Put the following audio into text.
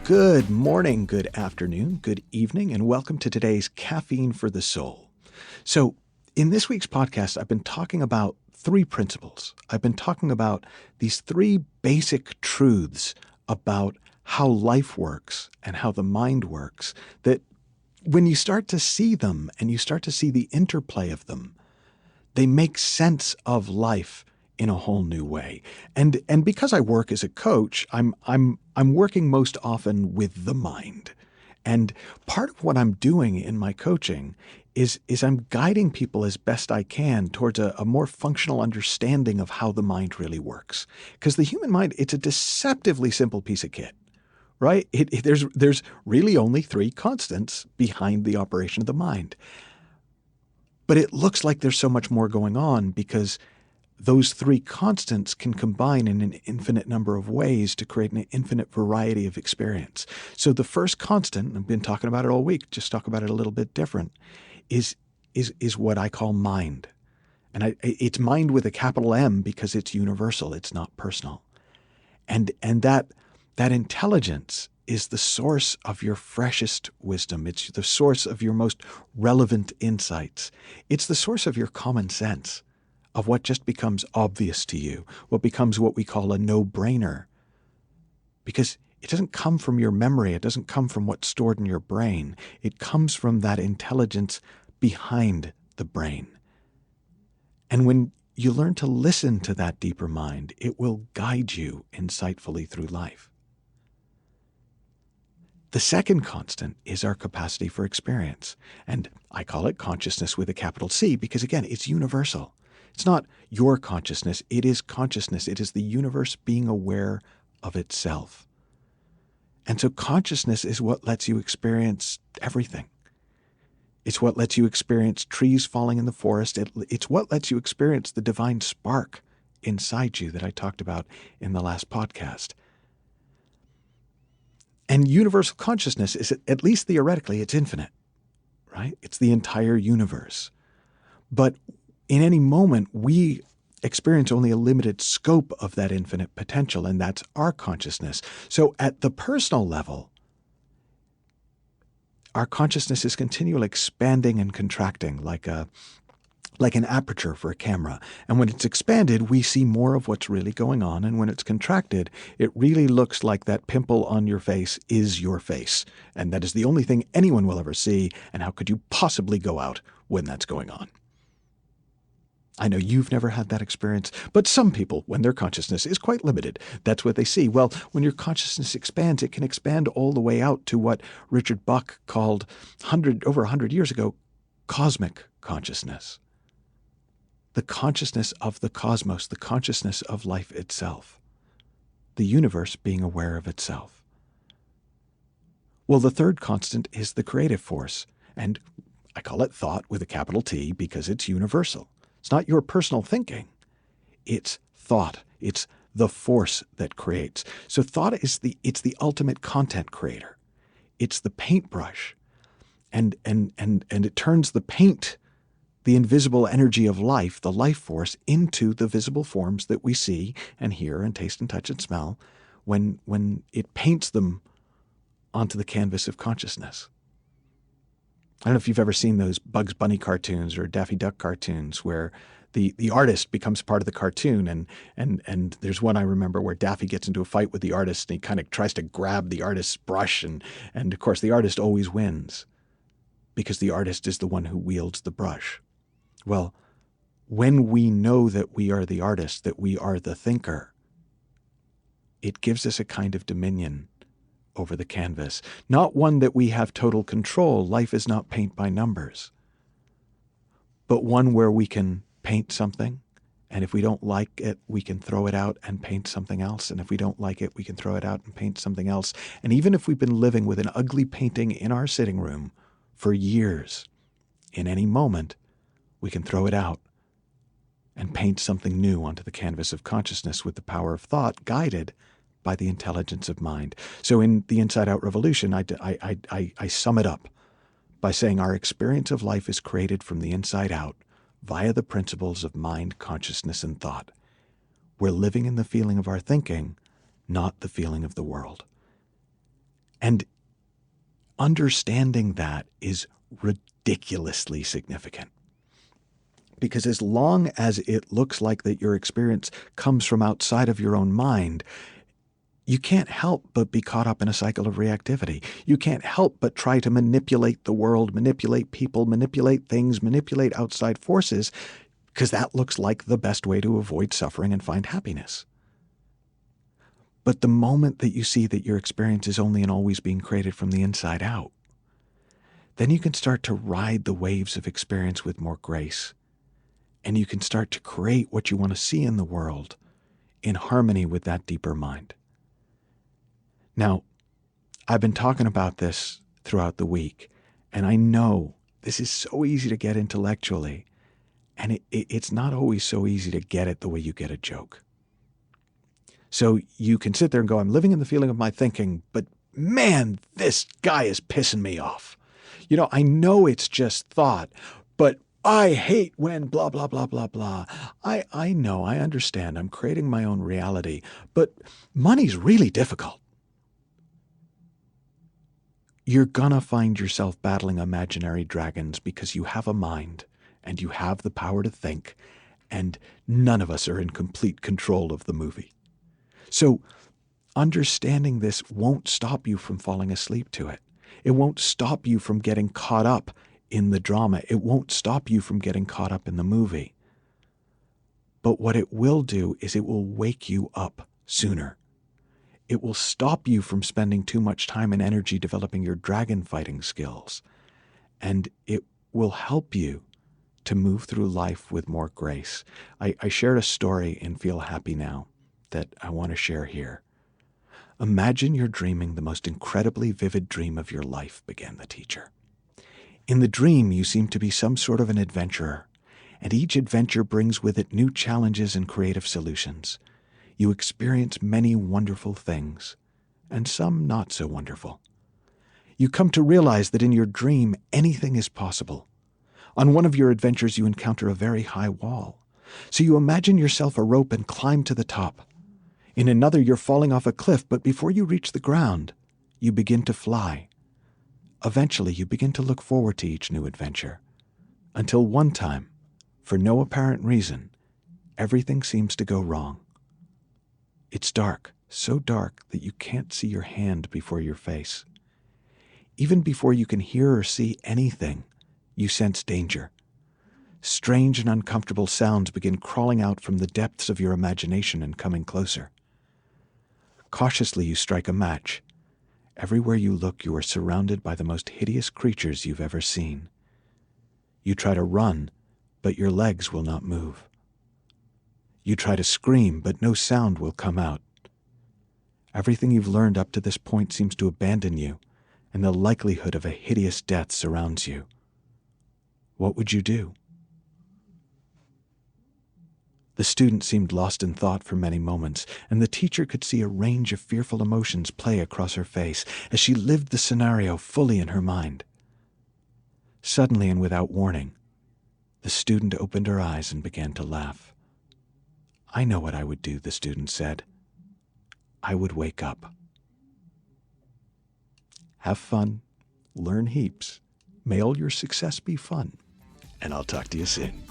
Good morning, good afternoon, good evening, and welcome to today's Caffeine for the Soul. So, in this week's podcast, I've been talking about three principles. I've been talking about these three basic truths about how life works and how the mind works, that when you start to see them and you start to see the interplay of them, they make sense of life in a whole new way. And because I work as a coach, I'm working most often with the mind. And part of what I'm doing in my coaching is I'm guiding people as best I can towards a more functional understanding of how the mind really works. Because the human mind, it's a deceptively simple piece of kit, right? There's really only three constants behind the operation of the mind. But it looks like there's so much more going on because those three constants can combine in an infinite number of ways to create an infinite variety of experience. So the first constant, I've been talking about it all week, just talk about it a little bit different, is what I call mind. And it's mind with a capital M because it's universal, it's not personal. And that intelligence is the source of your freshest wisdom. It's the source of your most relevant insights. It's the source of your common sense, of what just becomes obvious to you, what becomes what we call a no-brainer. Because it doesn't come from your memory, it doesn't come from what's stored in your brain. It comes from that intelligence behind the brain. And when you learn to listen to that deeper mind, it will guide you insightfully through life. The second constant is our capacity for experience. And I call it consciousness with a capital C because, again, it's universal. It's not your consciousness, it is consciousness. It is the universe being aware of itself. And so consciousness is what lets you experience everything. It's what lets you experience trees falling in the forest. It's what lets you experience the divine spark inside you that I talked about in the last podcast. And universal consciousness is, at least theoretically, it's infinite, right? It's the entire universe. But in any moment, we experience only a limited scope of that infinite potential, and that's our consciousness. So at the personal level, our consciousness is continually expanding and contracting like an aperture for a camera. And when it's expanded, we see more of what's really going on. And when it's contracted, it really looks like that pimple on your face is your face. And that is the only thing anyone will ever see. And how could you possibly go out when that's going on? I know you've never had that experience, but some people, when their consciousness is quite limited, that's what they see. Well, when your consciousness expands, it can expand all the way out to what Richard Buck called over 100 years ago, cosmic consciousness. The consciousness of the cosmos, the consciousness of life itself, the universe being aware of itself. Well, the third constant is the creative force, and I call it thought with a capital T because it's universal. It's not your personal thinking. It's thought. It's the force that creates. So thought is it's the ultimate content creator. It's the paintbrush. And it turns the paint, the invisible energy of life, the life force, into the visible forms that we see and hear and taste and touch and smell when it paints them onto the canvas of consciousness. I don't know if you've ever seen those Bugs Bunny cartoons or Daffy Duck cartoons where the artist becomes part of the cartoon. And there's one I remember where Daffy gets into a fight with the artist and he kind of tries to grab the artist's brush. And of course, the artist always wins because the artist is the one who wields the brush. Well, when we know that we are the artist, that we are the thinker, it gives us a kind of dominion over the canvas, not one that we have total control. Life is not paint by numbers, but one where we can paint something, and if we don't like it, we can throw it out and paint something else, and if we don't like it, we can throw it out and paint something else. And even if we've been living with an ugly painting in our sitting room for years, in any moment, we can throw it out and paint something new onto the canvas of consciousness with the power of thought, guided by the intelligence of mind. So in the Inside Out Revolution, I sum it up by saying our experience of life is created from the inside out via the principles of mind, consciousness, and thought. We're living in the feeling of our thinking, not the feeling of the world. And understanding that is ridiculously significant. Because as long as it looks like that your experience comes from outside of your own mind, you can't help but be caught up in a cycle of reactivity. You can't help but try to manipulate the world, manipulate people, manipulate things, manipulate outside forces, because that looks like the best way to avoid suffering and find happiness. But the moment that you see that your experience is only and always being created from the inside out, then you can start to ride the waves of experience with more grace. And you can start to create what you want to see in the world in harmony with that deeper mind. Now, I've been talking about this throughout the week, and I know this is so easy to get intellectually, and it's not always so easy to get it the way you get a joke. So you can sit there and go, I'm living in the feeling of my thinking, but man, this guy is pissing me off. I know it's just thought, but I hate when blah, blah, blah, blah, blah. I know, I understand. I'm creating my own reality, but money's really difficult. You're gonna find yourself battling imaginary dragons because you have a mind and you have the power to think, and none of us are in complete control of the movie. So understanding this won't stop you from falling asleep to it. It won't stop you from getting caught up in the drama. It won't stop you from getting caught up in the movie. But what it will do is it will wake you up sooner. It will stop you from spending too much time and energy developing your dragon fighting skills. And it will help you to move through life with more grace. I shared a story in Feel Happy Now that I want to share here. Imagine you're dreaming the most incredibly vivid dream of your life, began the teacher. In the dream, you seem to be some sort of an adventurer, and each adventure brings with it new challenges and creative solutions. You experience many wonderful things, and some not so wonderful. You come to realize that in your dream, anything is possible. On one of your adventures, you encounter a very high wall. So you imagine yourself a rope and climb to the top. In another, you're falling off a cliff, but before you reach the ground, you begin to fly. Eventually, you begin to look forward to each new adventure. Until one time, for no apparent reason, everything seems to go wrong. It's dark, so dark that you can't see your hand before your face. Even before you can hear or see anything, you sense danger. Strange and uncomfortable sounds begin crawling out from the depths of your imagination and coming closer. Cautiously, you strike a match. Everywhere you look, you are surrounded by the most hideous creatures you've ever seen. You try to run, but your legs will not move. You try to scream, but no sound will come out. Everything you've learned up to this point seems to abandon you, and the likelihood of a hideous death surrounds you. What would you do? The student seemed lost in thought for many moments, and the teacher could see a range of fearful emotions play across her face as she lived the scenario fully in her mind. Suddenly and without warning, the student opened her eyes and began to laugh. I know what I would do, the student said. I would wake up. Have fun, learn heaps, may all your success be fun, and I'll talk to you soon.